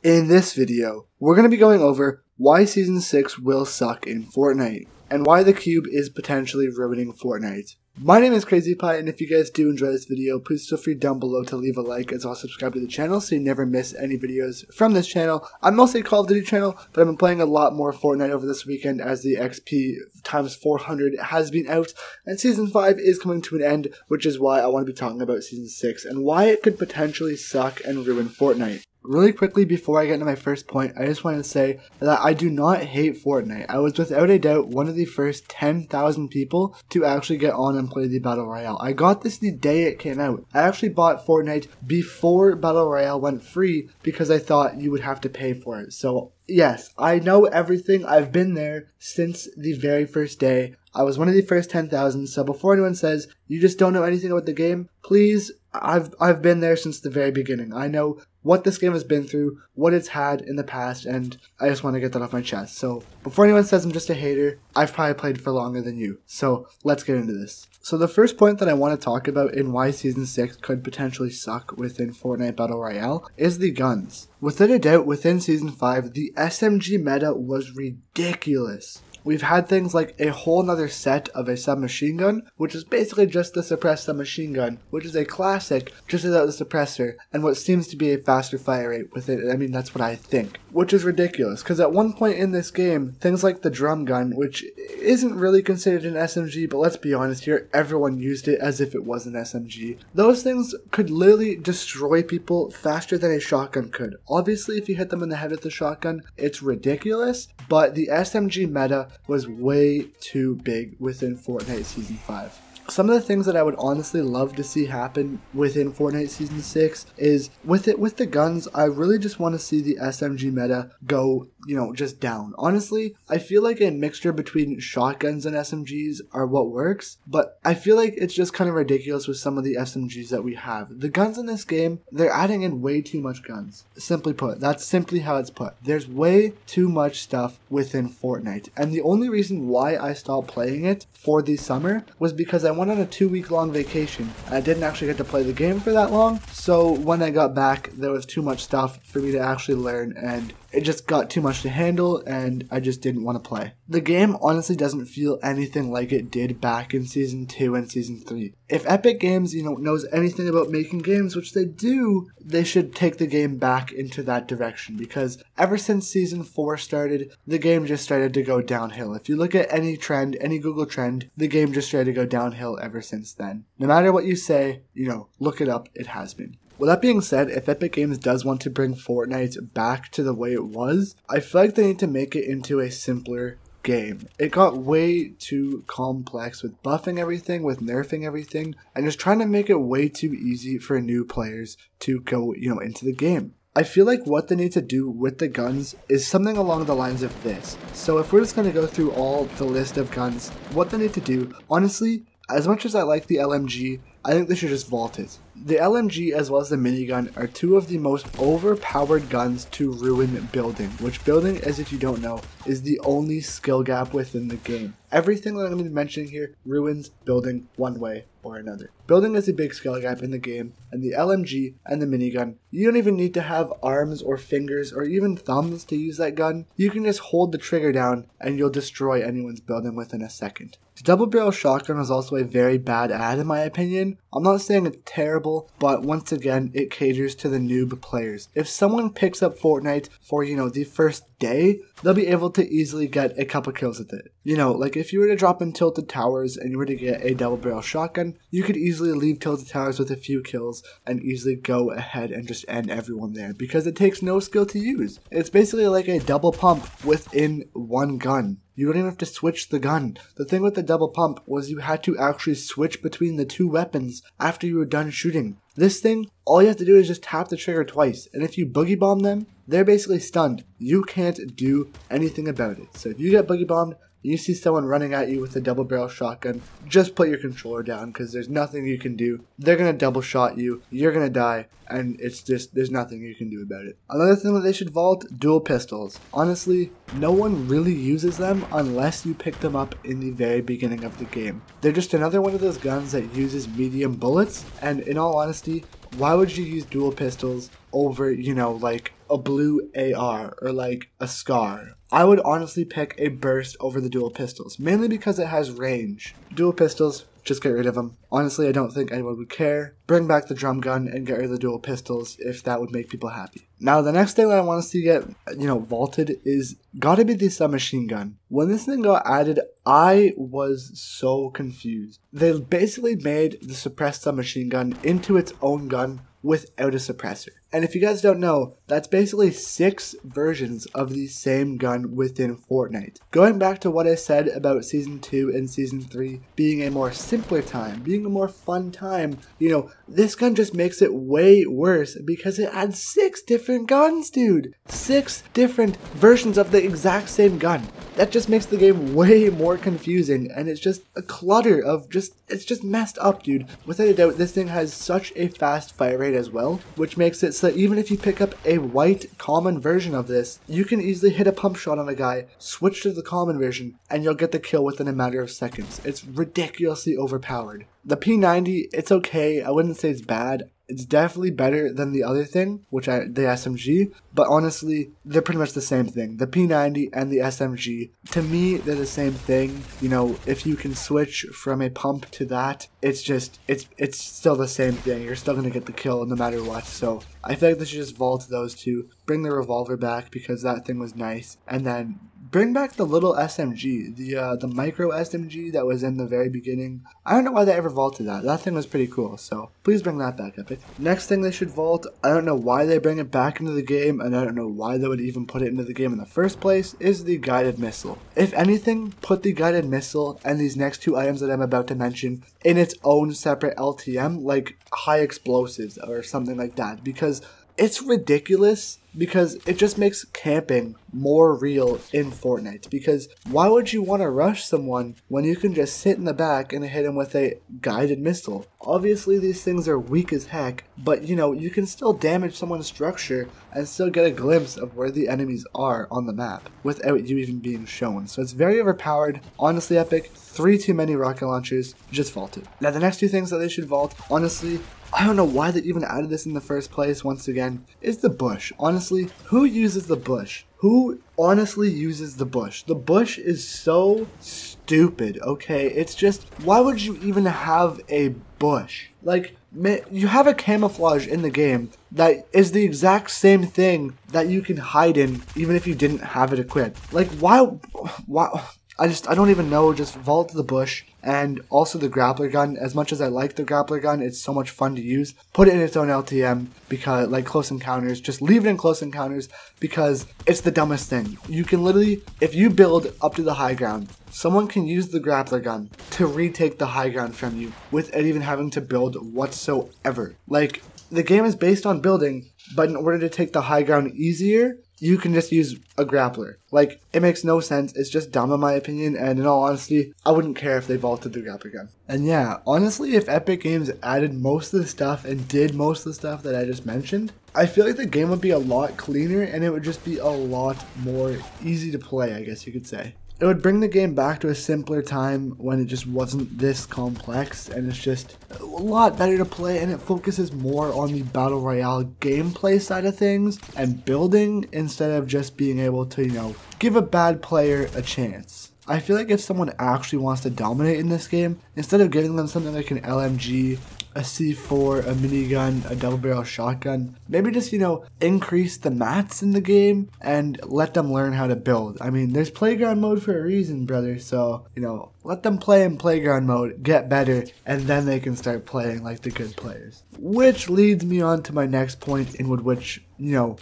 In this video, we're going to be going over why Season 6 will suck in Fortnite, and why the cube is potentially ruining Fortnite. My name is Crazy Pie, and if you guys do enjoy this video, please feel free down below to leave a like, as well as subscribe to the channel so you never miss any videos from this channel. I'm mostly a Call of Duty channel, but I've been playing a lot more Fortnite over this weekend as the XP times 400 has been out, and Season 5 is coming to an end, which is why I want to be talking about Season 6, and why it could potentially suck and ruin Fortnite. Really quickly, before I get into my first point, I just want to say that I do not hate Fortnite. I was without a doubt one of the first 10,000 people to actually get on and play the Battle Royale. I got this the day it came out. I actually bought Fortnite before Battle Royale went free because I thought you would have to pay for it. So yes, I know everything. I've been there since the very first day. I was one of the first 10,000, so before anyone says you just don't know anything about the game, please, I've been there since the very beginning. I know what this game has been through, what it's had in the past, and I just want to get that off my chest. So before anyone says I'm just a hater, I've probably played for longer than you. So let's get into this. So the first point that I want to talk about in why Season 6 could potentially suck within Fortnite Battle Royale is the guns. Without a doubt, within Season 5, the SMG meta was ridiculous. We've had things like a whole nother set of a submachine gun, which is basically just the suppressed submachine gun, which is a classic, just without the suppressor, and what seems to be a faster fire rate with it. I mean, that's what I think. Which is ridiculous, because at one point in this game, things like the drum gun, which isn't really considered an SMG, but let's be honest here, everyone used it as if it was an SMG. Those things could literally destroy people faster than a shotgun could. Obviously, if you hit them in the head with the shotgun, it's ridiculous, but the SMG meta was way too big within Fortnite Season 5. Some of the things that I would honestly love to see happen within Fortnite Season 6 is, with the guns, I really just want to see the SMG meta go, just down. Honestly, I feel like a mixture between shotguns and SMGs are what works, but I feel like it's just kind of ridiculous with some of the SMGs that we have. The guns in this game, they're adding in way too much guns. Simply put, that's simply how it's put. There's way too much stuff within Fortnite, and the only reason why I stopped playing it for the summer was because I went on a 2-week-long vacation. I didn't actually get to play the game for that long, so when I got back, there was too much stuff for me to actually learn, and it just got too much to handle, and I just didn't want to play. The game honestly doesn't feel anything like it did back in Season 2 and Season 3. If Epic Games, knows anything about making games, which they do, they should take the game back into that direction, because ever since Season 4 started, the game just started to go downhill. If you look at any trend, any Google trend, the game just started to go downhill ever since then. No matter what you say, look it up, it has been. With that being said, if Epic Games does want to bring Fortnite back to the way it was, I feel like they need to make it into a simpler game. It got way too complex with buffing everything, with nerfing everything, and just trying to make it way too easy for new players to go, into the game. I feel like what they need to do with the guns is something along the lines of this. So if we're just going to go through all the list of guns, what they need to do, honestly, as much as I like the LMG, I think they should just vault it. The LMG as well as the minigun are two of the most overpowered guns to ruin building, which building, as if you don't know, is the only skill gap within the game. Everything that I'm going to be mentioning here ruins building one way or another. Building is a big skill gap in the game, and the LMG and the minigun, you don't even need to have arms or fingers or even thumbs to use that gun. You can just hold the trigger down and you'll destroy anyone's building within a second. The double barrel shotgun is also a very bad ad in my opinion. I'm not saying it's terrible, but once again, it caters to the noob players. If someone picks up Fortnite for, the first day, they'll be able to easily get a couple kills with it. Like if you were to drop in Tilted Towers and you were to get a double barrel shotgun, you could easily leave Tilted Towers with a few kills and easily go ahead and just end everyone there, because it takes no skill to use. It's basically like a double pump within one gun. You don't even have to switch the gun. The thing with the double pump was you had to actually switch between the two weapons after you were done shooting. This thing, all you have to do is just tap the trigger twice, and if you boogie bomb them, they're basically stunned. You can't do anything about it. So if you get boogie bombed, you see someone running at you with a double barrel shotgun, just put your controller down, because there's nothing you can do. They're going to double shot you, you're going to die, and it's just, there's nothing you can do about it. Another thing that they should vault, dual pistols. Honestly, no one really uses them unless you pick them up in the very beginning of the game. They're just another one of those guns that uses medium bullets, and in all honesty, why would you use dual pistols over, you know, like a blue AR or like a SCAR? I would honestly pick a burst over the dual pistols, mainly because it has range. Dual pistols, just get rid of them. Honestly, I don't think anyone would care. Bring back the drum gun and get rid of the dual pistols if that would make people happy. Now, the next thing that I want to see get, vaulted is gotta be the submachine gun. When this thing got added, I was so confused. They basically made the suppressed submachine gun into its own gun without a suppressor. And if you guys don't know, that's basically 6 versions of the same gun within Fortnite. Going back to what I said about Season 2 and Season 3 being a more simpler time, being a more fun time, this gun just makes it way worse because it adds 6 different guns, dude. 6 different versions of the exact same gun. That just makes the game way more confusing, and it's just a clutter of it's just messed up, dude. Without a doubt, this thing has such a fast fire rate as well, which makes it so that even if you pick up a white common version of this, you can easily hit a pump shot on a guy, switch to the common version, and you'll get the kill within a matter of seconds. It's ridiculously overpowered. The P90, it's okay. I wouldn't say it's bad. It's definitely better than the other thing, the SMG, but honestly, they're pretty much the same thing. The P90 and the SMG, to me, they're the same thing. If you can switch from a pump to that, it's still the same thing. You're still going to get the kill no matter what, so I feel like they should just vault those two, bring the revolver back because that thing was nice, and then bring back the little SMG, the micro SMG that was in the very beginning. I don't know why they ever vaulted that. That thing was pretty cool, so please bring that back, Epic. Next thing they should vault, I don't know why they bring it back into the game, and I don't know why they would even put it into the game in the first place, is the guided missile. If anything, put the guided missile and these next 2 items that I'm about to mention in its own separate LTM, like high explosives or something like that, because it's ridiculous, because it just makes camping more real in Fortnite. Because why would you want to rush someone when you can just sit in the back and hit him with a guided missile? Obviously these things are weak as heck, but you can still damage someone's structure and still get a glimpse of where the enemies are on the map without you even being shown. So it's very overpowered. Honestly, Epic, 3 too many rocket launchers, just vault it. Now the next 2 things that they should vault, honestly, I don't know why they even added this in the first place, once again, is the bush. Honestly, who uses the bush? Who honestly uses the bush? The bush is so stupid, okay? It's just, why would you even have a bush? Like, you have a camouflage in the game that is the exact same thing that you can hide in even if you didn't have it equipped. Like, why? I don't even know, just vault the bush, and also the grappler gun. As much as I like the grappler gun, it's so much fun to use. Put it in its own LTM, because, like close encounters, just leave it in close encounters, because it's the dumbest thing. You can literally, if you build up to the high ground, someone can use the grappler gun to retake the high ground from you without even having to build whatsoever. Like, the game is based on building, but in order to take the high ground easier, you can just use a grappler. Like, it makes no sense. It's just dumb in my opinion, and in all honesty, I wouldn't care if they vaulted the grappler gun. And yeah, honestly, if Epic Games added most of the stuff and did most of the stuff that I just mentioned, I feel like the game would be a lot cleaner and it would just be a lot more easy to play, I guess you could say. It would bring the game back to a simpler time when it just wasn't this complex, and it's just a lot better to play, and it focuses more on the battle royale gameplay side of things and building instead of just being able to, give a bad player a chance. I feel like if someone actually wants to dominate in this game, instead of giving them something like an LMG, a C4, a minigun, a double barrel shotgun, maybe just, increase the mats in the game and let them learn how to build. I mean, there's playground mode for a reason, brother, so, let them play in playground mode, get better, and then they can start playing like the good players. Which leads me on to my next point, in which,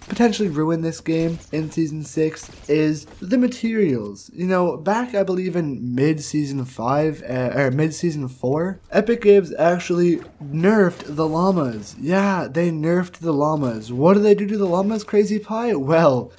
potentially ruin this game in Season 6 is the materials. Back, I believe, in mid-Season 5, or mid-Season 4, Epic Games actually nerfed the llamas. Yeah, they nerfed the llamas. What do they do to the llamas, Crazy Pie? Well,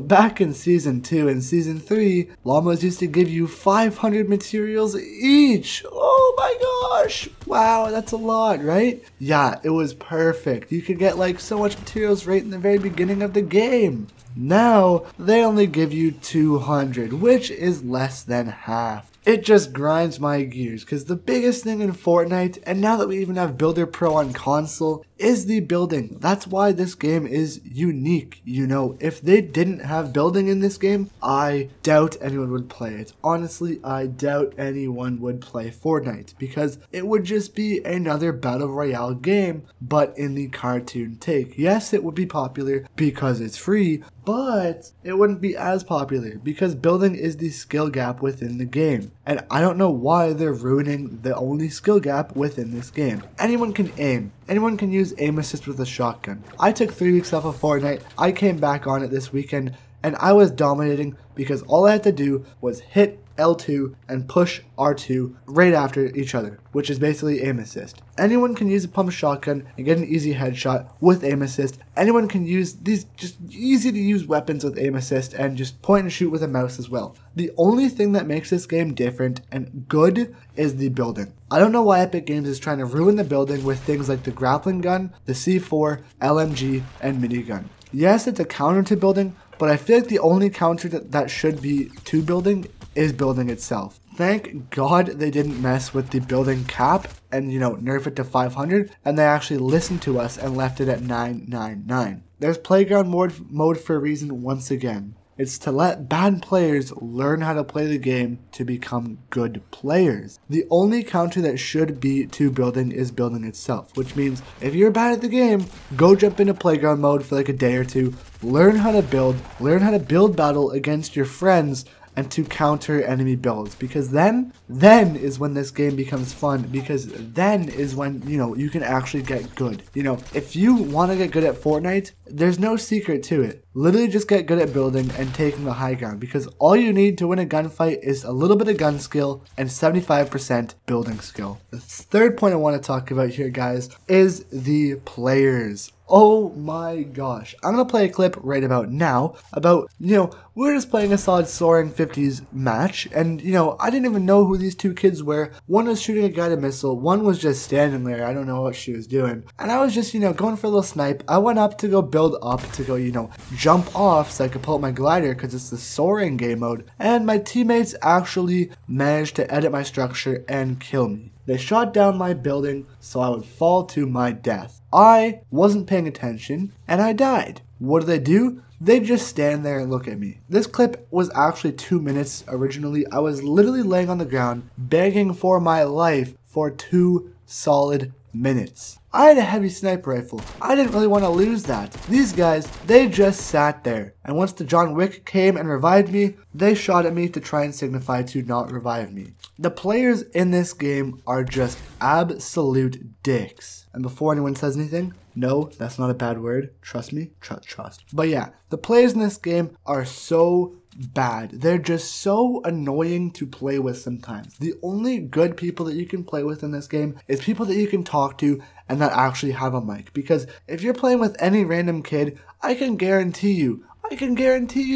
back in Season 2 and Season 3, llamas used to give you 500 materials each. Oh my gosh. Wow, that's a lot, right? Yeah, it was perfect. You could get so much materials right in the very beginning of the game. Now, they only give you 200, which is less than half. It just grinds my gears, because the biggest thing in Fortnite, and now that we even have Builder Pro on console, is the building. That's why this game is unique. You know, if they didn't have building in this game, I doubt anyone would play it. Honestly, I doubt anyone would play Fortnite because it would just be another battle royale game, but in the cartoon take. Yes, it would be popular because it's free, but it wouldn't be as popular because building is the skill gap within the game. And I don't know why they're ruining the only skill gap within this game. Anyone can aim. Anyone can use aim assist with a shotgun. I took 3 weeks off of Fortnite. I came back on it this weekend and I was dominating because all I had to do was hit L2 and push R2 right after each other, which is basically aim assist. Anyone can use a pump shotgun and get an easy headshot with aim assist. Anyone can use these just easy to use weapons with aim assist and just point and shoot with a mouse as well. The only thing that makes this game different and good is the building. I don't know why Epic Games is trying to ruin the building with things like the grappling gun, the C4, LMG, and minigun. Yes, it's a counter to building, but I feel like the only counter that should be to building is building itself. Thank God they didn't mess with the building cap and, you know, nerf it to 500, and they actually listened to us and left it at 999. There's playground mode for a reason once again. It's to let bad players learn how to play the game to become good players. The only counter that should be to building is building itself, which means if you're bad at the game, go jump into playground mode for like a day or two, learn how to build battle against your friends, and to counter enemy builds, because then is when this game becomes fun, because then is when, you know, you can actually get good. You know, if you want to get good at Fortnite, there's no secret to it. Literally just get good at building and taking the high ground, because all you need to win a gunfight is a little bit of gun skill and 75% building skill. The third point I want to talk about here, guys, is the players. Oh my gosh. I'm going to play a clip right about now about, you know, we're just playing a solid soaring 50s match, and, you know, I didn't even know who these two kids were. One was shooting a guided missile, one was just standing there. I don't know what she was doing. And I was just, you know, going for a little snipe. I went up to go build up, to go, you know, jump off so I could pull up my glider because it's the soaring game mode. And my teammates actually managed to edit my structure and kill me. They shot down my building so I would fall to my death. I wasn't paying attention and I died. What do? They just stand there and look at me. This clip was actually 2 minutes originally. I was literally laying on the ground begging for my life for 2 solid minutes. I had a heavy sniper rifle. I didn't really want to lose that. These guys, they just sat there. And once the John Wick came and revived me, they shot at me to try and signify to not revive me. The players in this game are just absolute dicks. And before anyone says anything, no, that's not a bad word. Trust me. Trust. But yeah, the players in this game are so bad. They're just so annoying to play with sometimes. The only good people that you can play with in this game is people that you can talk to and that actually have a mic. Because if you're playing with any random kid, I can guarantee you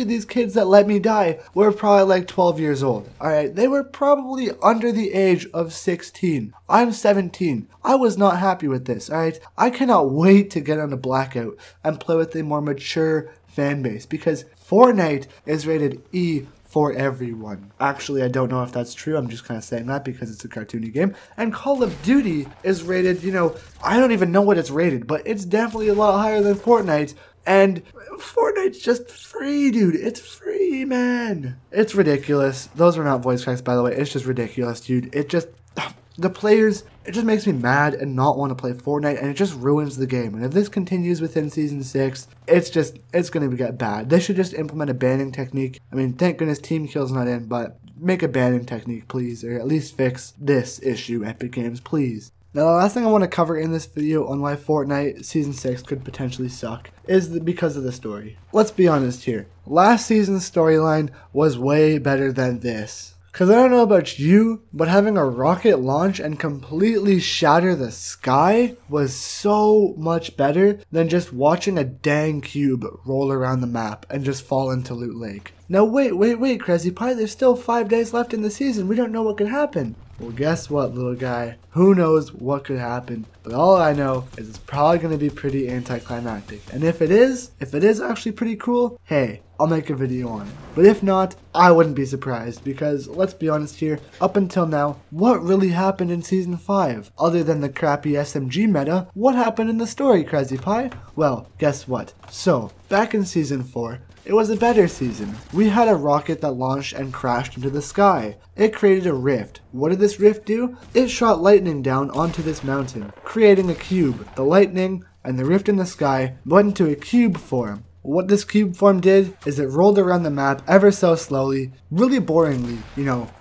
these kids that let me die were probably like 12 years old. Alright, they were probably under the age of 16. I'm 17. I was not happy with this, alright? I cannot wait to get on a Blackout and play with a more mature fan base, because Fortnite is rated E for everyone. Actually, I don't know if that's true. I'm just kind of saying that because it's a cartoony game. And Call of Duty is rated, you know, I don't even know what it's rated, but it's definitely a lot higher than Fortnite. And Fortnite's just free, dude. It's free, man. It's ridiculous. Those were not voice cracks, by the way. It's just ridiculous, dude. It just... The players, it just makes me mad and not want to play Fortnite, and it just ruins the game. And if this continues within Season 6, it's going to get bad. They should just implement a banning technique. I mean, thank goodness Team Kill's not in, but make a banning technique, please, or at least fix this issue, Epic Games, please. Now, the last thing I want to cover in this video on why Fortnite Season 6 could potentially suck is because of the story. Let's be honest here. Last season's storyline was way better than this. Because I don't know about you, but having a rocket launch and completely shatter the sky was so much better than just watching a dang cube roll around the map and just fall into Loot Lake. Now wait, Crazy Pie, there's still 5 days left in the season. We don't know what could happen. Well, guess what, little guy? Who knows what could happen? But all I know is it's probably going to be pretty anticlimactic. And if it is actually pretty cool, hey, I'll make a video on it. But if not, I wouldn't be surprised because, let's be honest here, up until now, what really happened in Season 5? Other than the crappy SMG meta, what happened in the story, Crazy Pie? Well, guess what? So, back in Season 4, it was a better season. We had a rocket that launched and crashed into the sky. It created a rift. What did this rift do? It shot lightning down onto this mountain, creating a cube. The lightning and the rift in the sky went into a cube form. What this cube form did is it rolled around the map ever so slowly, really boringly,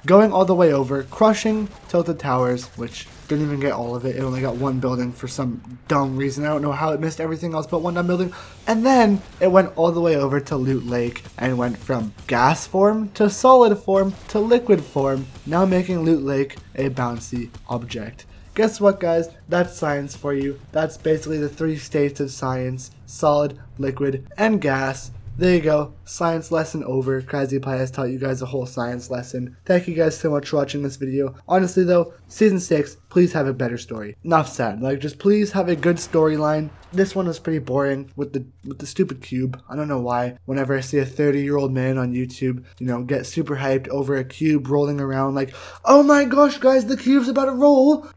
going all the way over, crushing Tilted Towers, which didn't even get all of it. It only got one building for some dumb reason. I don't know how it missed everything else but one dumb building. And then it went all the way over to Loot Lake and went from gas form to solid form to liquid form, now making Loot Lake a bouncy object. Guess what, guys? That's science for you. That's basically the 3 states of science: solid, liquid, and gas. There you go. Science lesson over. Crazy Pie has taught you guys a whole science lesson. Thank you guys so much for watching this video. Honestly though, Season 6, please have a better story. Enough said. Just please have a good storyline. This one was pretty boring with the stupid cube. I don't know why. Whenever I see a 30-year-old man on YouTube, get super hyped over a cube rolling around like, oh my gosh, guys, the cube's about to roll.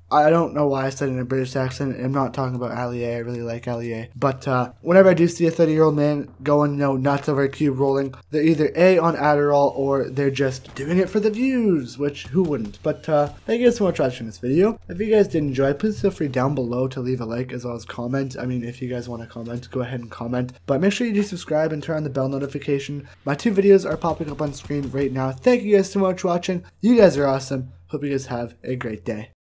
I don't know why I said it in a British accent. I'm not talking about Allier. I really like Allier. But whenever I do see a 30-year-old man going, nuts over a cube rolling, they're either A, on Adderall, or they're just doing it for the views, which who wouldn't? But thank you guys so much for watching this video. If you guys did enjoy, please feel free down below to leave a like as well as comment. I mean, if you guys want to comment, go ahead and comment. But make sure you do subscribe and turn on the bell notification. My 2 videos are popping up on screen right now. Thank you guys so much for watching. You guys are awesome. Hope you guys have a great day.